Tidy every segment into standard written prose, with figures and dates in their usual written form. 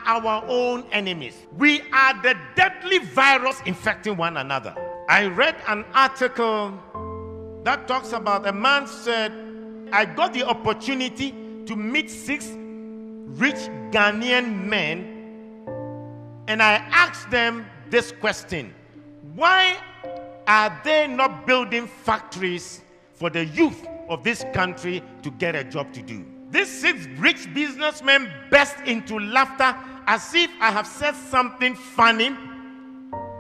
are our own enemies. We are the deadly virus infecting one another. I read an article that talks about a man said, I got the opportunity to meet 6 rich Ghanaian men, and I asked them this question: why are they not building factories for the youth of this country to get a job to do? These 6 rich businessmen burst into laughter as if I have said something funny.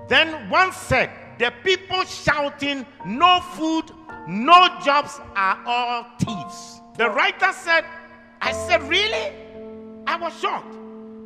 Then one said, the people shouting, no food, no jobs are all thieves. The writer said, I said, really? I was shocked.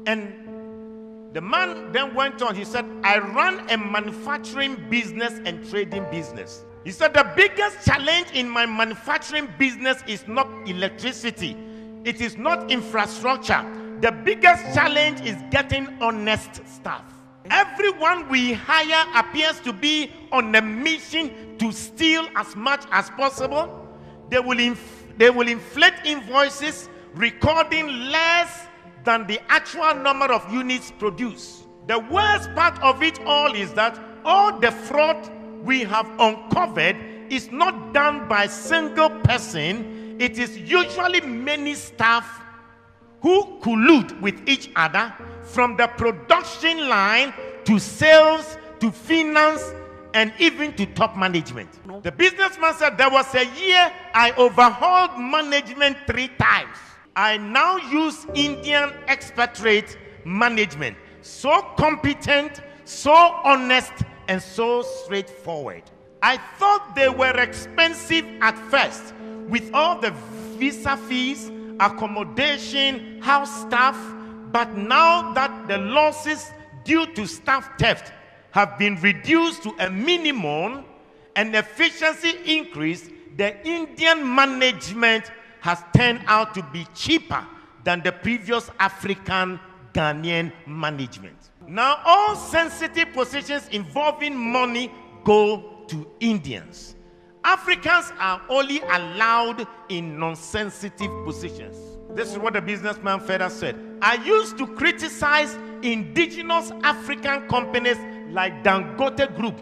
And the man then went on. He said, I run a manufacturing business and trading business. He said, the biggest challenge in my manufacturing business is not electricity. It is not infrastructure. The biggest challenge is getting honest staff. Everyone we hire appears to be on a mission to steal as much as possible. They will inflate invoices, recording less than the actual number of units produced. The worst part of it all is that all the fraud we have uncovered is not done by a single person. It is usually many staff who collude with each other, from the production line to sales to finance and even to top management. The businessman said, there was a year I overhauled management 3 times. I now use Indian expatriate management. So competent, so honest, and so straightforward. I thought they were expensive at first, with all the visa fees, accommodation, house staff, but now that the losses due to staff theft have been reduced to a minimum and efficiency increased, the Indian management has turned out to be cheaper than the previous African Ghanaian management. Now all sensitive positions involving money go to Indians. Africans are only allowed in non-sensitive positions. This is what the businessman further said. I used to criticize indigenous African companies like Dangote Group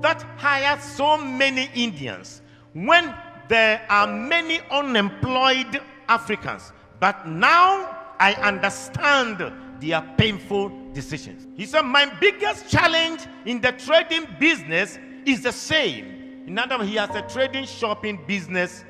that hire so many Indians when there are many unemployed Africans. But now I understand their painful decisions. He said, my biggest challenge in the trading business is the same. In other words, he has a trading shopping business,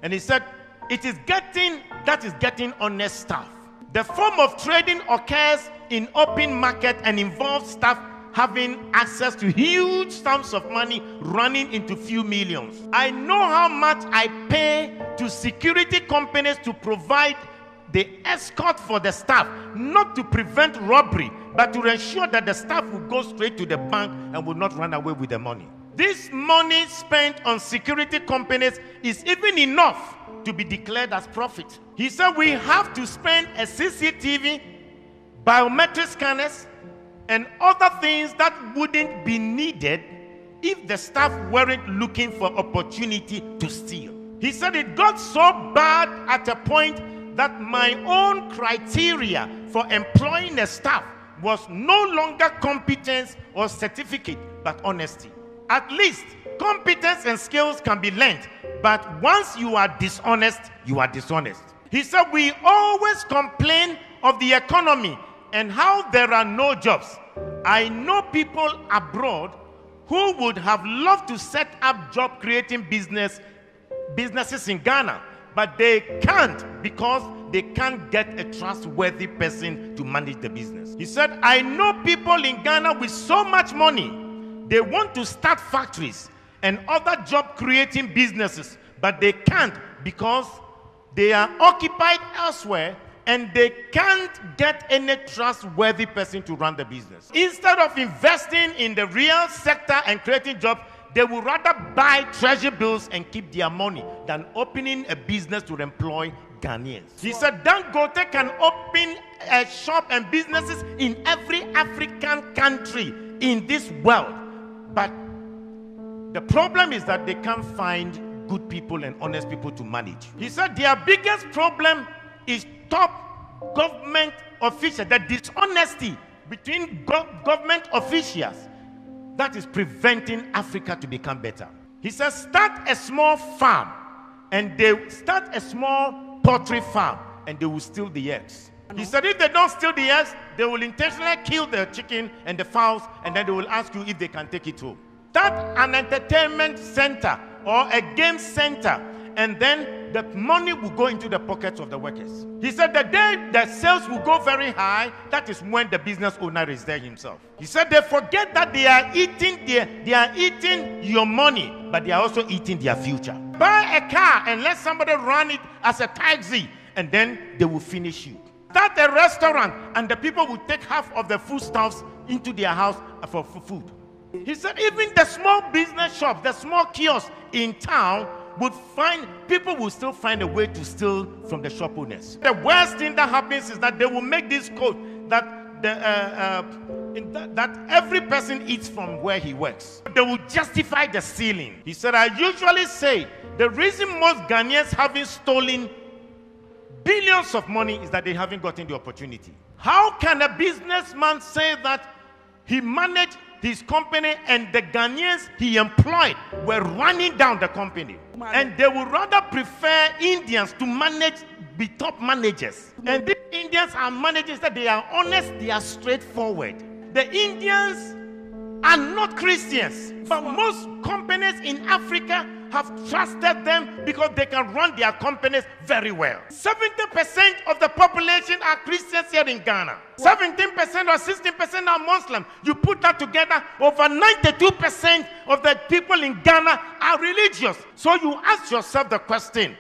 and he said it is getting honest staff. The form of trading occurs in open market and involves staff having access to huge sums of money running into few millions. I know how much I pay to security companies to provide the escort for the staff, not to prevent robbery, but to ensure that the staff will go straight to the bank and will not run away with the money. This money spent on security companies is even enough to be declared as profit. He said we have to spend a CCTV, biometric scanners, and other things that wouldn't be needed if the staff weren't looking for opportunity to steal. He said it got so bad at a point that my own criteria for employing a staff was no longer competence or certificate, but honesty. At least competence and skills can be learned, but once you are dishonest, you are dishonest. He said we always complain of the economy and how there are no jobs. I know people abroad who would have loved to set up job creating businesses in Ghana, but they can't because they can't get a trustworthy person to manage the business. He said, I know people in Ghana with so much money, they want to start factories and other job creating businesses, but they can't because they are occupied elsewhere and they can't get any trustworthy person to run the business. Instead of investing in the real sector and creating jobs, they would rather buy treasury bills and keep their money than opening a business to employ Ghanaians. He said Dangote can open a shop and businesses in every African country in this world. But the problem is that they can't find good people and honest people to manage. He said their biggest problem is top government officials, the dishonesty between government officials, that is preventing Africa to become better. He says, start a small farm, and they start a small poultry farm, and they will steal the eggs. He said, if they don't steal the eggs, they will intentionally kill the chicken and the fowls, and then they will ask you if they can take it home. Start an entertainment center or a game center, and then the money will go into the pockets of the workers. He said the day the sales will go very high, that is when the business owner is there himself. He said they forget that they are eating your money, but they are also eating their future. Buy a car and let somebody run it as a taxi, and then they will finish you. Start a restaurant, and the people will take half of the foodstuffs into their house for food. He said even the small business shops, the small kiosks in town, people will still find a way to steal from the shop owners. The worst thing that happens is that they will make this code that that every person eats from where he works. They will justify the stealing. He said, I usually say the reason most Ghanaians haven't stolen billions of money is that they haven't gotten the opportunity. How can a businessman say that he managed his company and the Ghanaians he employed were running down the company? And they would rather prefer Indians to be top managers. And these Indians are managers that they are honest, they are straightforward. The Indians are not Christians, but most companies in Africa have trusted them because they can run their companies very well. 70% of the population are Christians here in Ghana. 17% or 16% are Muslim. You put that together, over 92% of the people in Ghana are religious. So you ask yourself the question,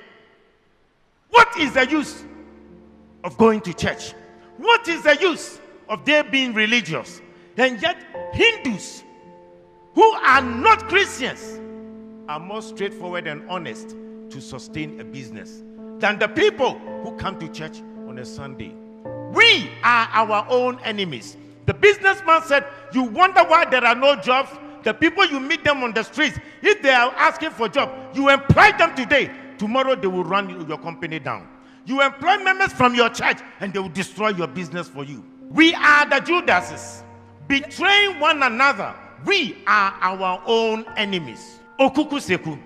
what is the use of going to church? What is the use of their being religious? And yet Hindus who are not Christians are more straightforward and honest to sustain a business than the people who come to church on a Sunday. We are our own enemies. The businessman said, you wonder why there are no jobs? The people you meet them on the streets, if they are asking for a job, you employ them today. Tomorrow they will run your company down. You employ members from your church and they will destroy your business for you. We are the Judases, betraying one another. We are our own enemies. Okuku seku.